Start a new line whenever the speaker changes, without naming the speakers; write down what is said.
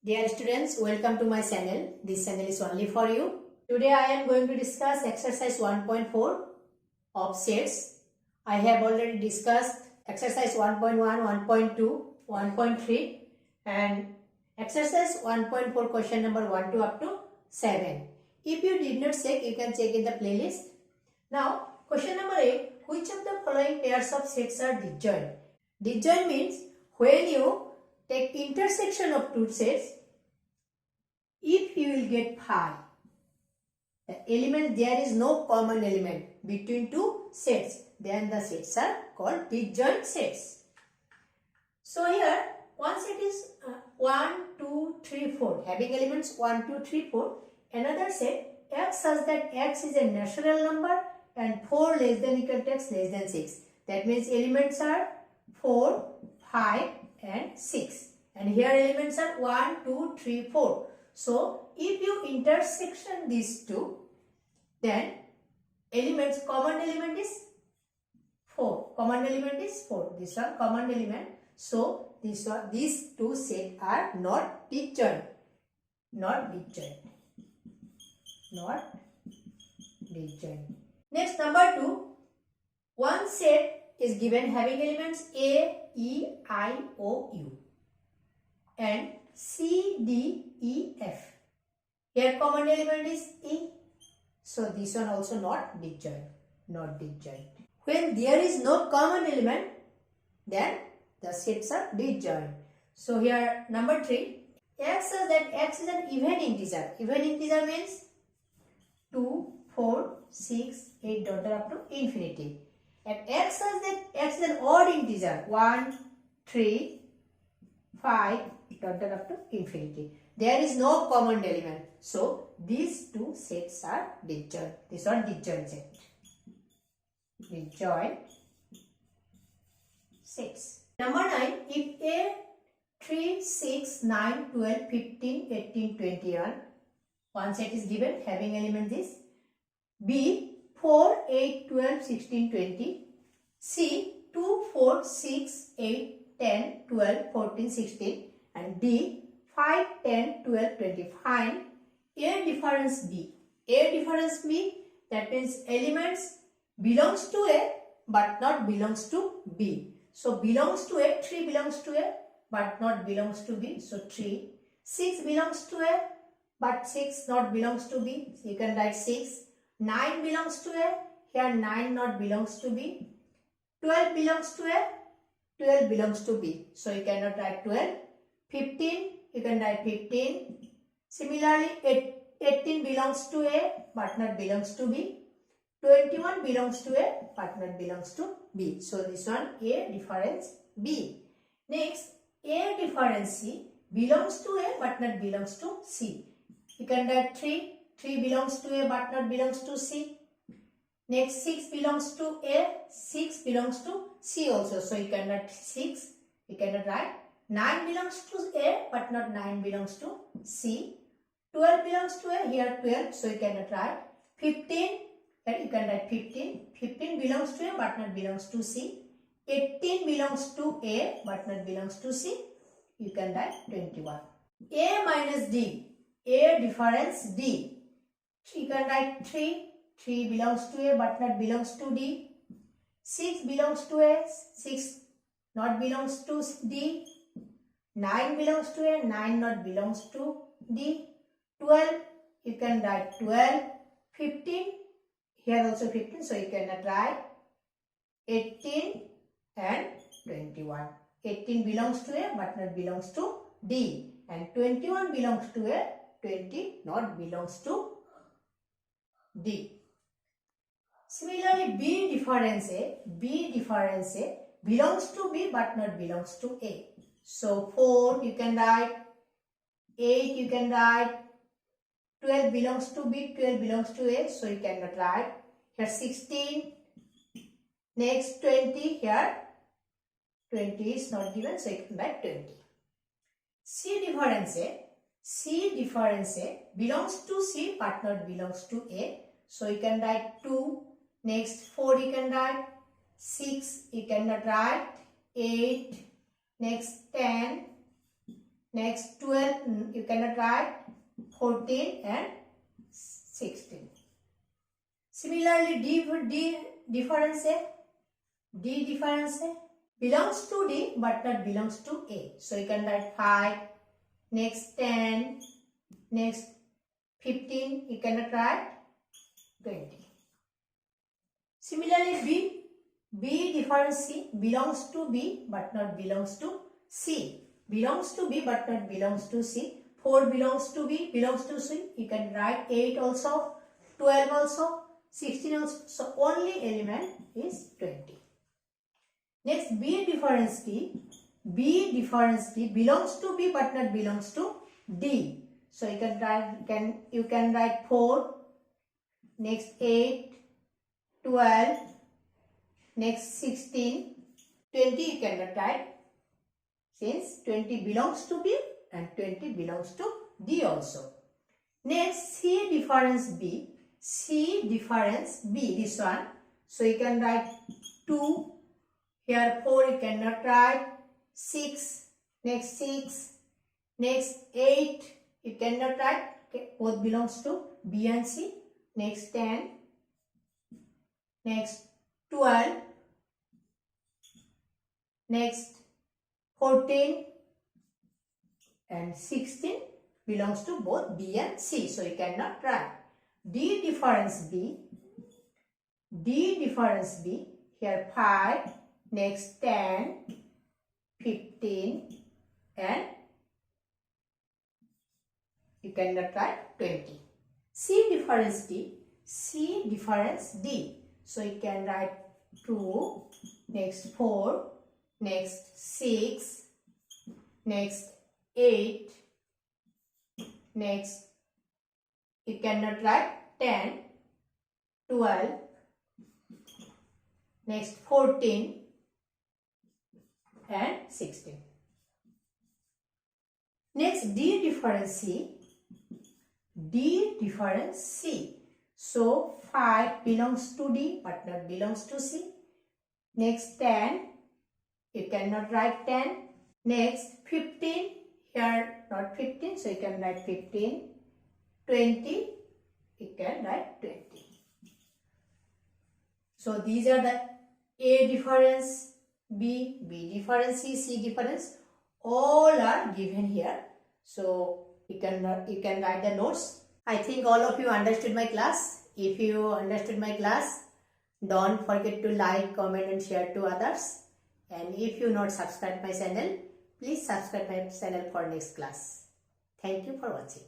Dear students, welcome to my channel. This channel is only for you. Today I am going to discuss exercise 1.4 of sets. I have already discussed exercise 1.1, 1.2, 1.3 and exercise 1.4 question number 1 to up to 7. If you did not check, you can check in the playlist. Now, question number 8. Which of the following pairs of sets are disjoint? Disjoint means when you take intersection of two sets, if you will get phi, the element there is no common element between two sets, then the sets are called disjoint sets. So here one set is 1, 2, 3, 4 having elements 1, 2, 3, 4. Another set x such that x is a natural number and 4 less than equal to x less than 6. That means elements are 4, 5 and 6. And here elements are 1, 2, 3, 4. So if you intersection these two, then elements, common element is 4. Common element is 4. This one common element. So these two sets are not disjoint. Not disjoint. Not disjoint. Next, number 2. One set is given having elements A, E, I, O, U and C, D, E, F. Here common element is E. So this one also not disjoint. Not disjoint. When there is no common element, then the sets are disjoint. So here number 3. X says that x is an even integer. Even integer means 2, 4, 6, 8 up to infinity. And x says that x is an odd integer. 1, 3, 5 up to infinity. There is no common element. So these two sets are disjoint. This one disjoint set. Disjoint sets. Number 9. If A 3, 6, 9, 12, 15, 18, 21. One set is given having element this. B 4, 8, 12, 16, 20. C 2, 4, 6, 8, 10, 12, 14, 16. And D 5, 10, 12, 20. Find A difference B. A difference B, that means elements belongs to A but not belongs to B. So belongs to A, 3 belongs to A but not belongs to B. So 3. 6 belongs to A but 6 not belongs to B. So you can write 6. 9 belongs to A. Here 9 not belongs to B. 12 belongs to A. 12 belongs to B. So you cannot write 12. 15, you can write 15. Similarly, 18 belongs to A but not belongs to B. 21 belongs to A but not belongs to B. So this one A difference B. Next, A difference C belongs to A but not belongs to C. You can write 3. 3 belongs to A but not belongs to C. Next, 6 belongs to A. 6 belongs to C also. So you can write 6. You cannot write 9 belongs to A but not 9 belongs to C. 12 belongs to A. Here 12. So you cannot write 15. Here you can write 15. 15 belongs to A but not belongs to C. 18 belongs to A but not belongs to C. You can write 21. A minus D. A difference D. You can write 3. 3 belongs to A but not belongs to D. 6 belongs to A. 6 not belongs to D. 9 belongs to A. 9 not belongs to D. 12. You can write 12. 15. Here also 15. So you cannot write 18 and 21. 18 belongs to A but not belongs to D. And 21 belongs to A. 20 not belongs to D. Similarly, B difference A belongs to B but not belongs to A. So 4 you can write, 8 you can write, 12 belongs to B, 12 belongs to A. So you cannot write. Here 16. Next 20. Here 20 is not given. So you can write 20. C difference A belongs to C but not belongs to A. So you can write 2. Next 4 you can write. 6 you cannot write. 8. Next 10. Next 12, you cannot write 14 and 16. Similarly, D difference belongs to D but not belongs to A. So you can write 5, next 10, next 15, you cannot write 20. Similarly, B difference C belongs to B but not belongs to C. Belongs to B but not belongs to C. 4 belongs to B, belongs to C. You can write 8 also, 12 also, 16 also. So only element is 20. Next, B difference D. B difference D belongs to B but not belongs to D. So you can write 4. Next 8, 12. Next 16, 20 you cannot write since 20 belongs to B and 20 belongs to D also. Next C difference B. C difference B, this one. So you can write 2. Here 4 you cannot write. 6. Next 6. Next 8 you cannot write. Okay, both belongs to B and C. Next 10. Next 12. Next 14 and 16 belongs to both B and C. So you cannot write. D difference B. D difference B. Here 5. Next 10, 15 and you cannot write 20. C difference D. C difference D. So you can write 2, next 4, next 6, next 8, next you cannot write 10, 12, next 14 and 16. Next D difference C. D difference C. So 5 belongs to D but not belongs to C. Next 10. You cannot write 10. Next 15. Here not 15. So you can write 15. 20. You can write 20. So these are the A difference, B difference, C difference. All are given here. So you can write the notes. I think all of you understood my class. If you understood my class, don't forget to like, comment and share to others. And if you not subscribe my channel, please subscribe my channel for next class. Thank you for watching.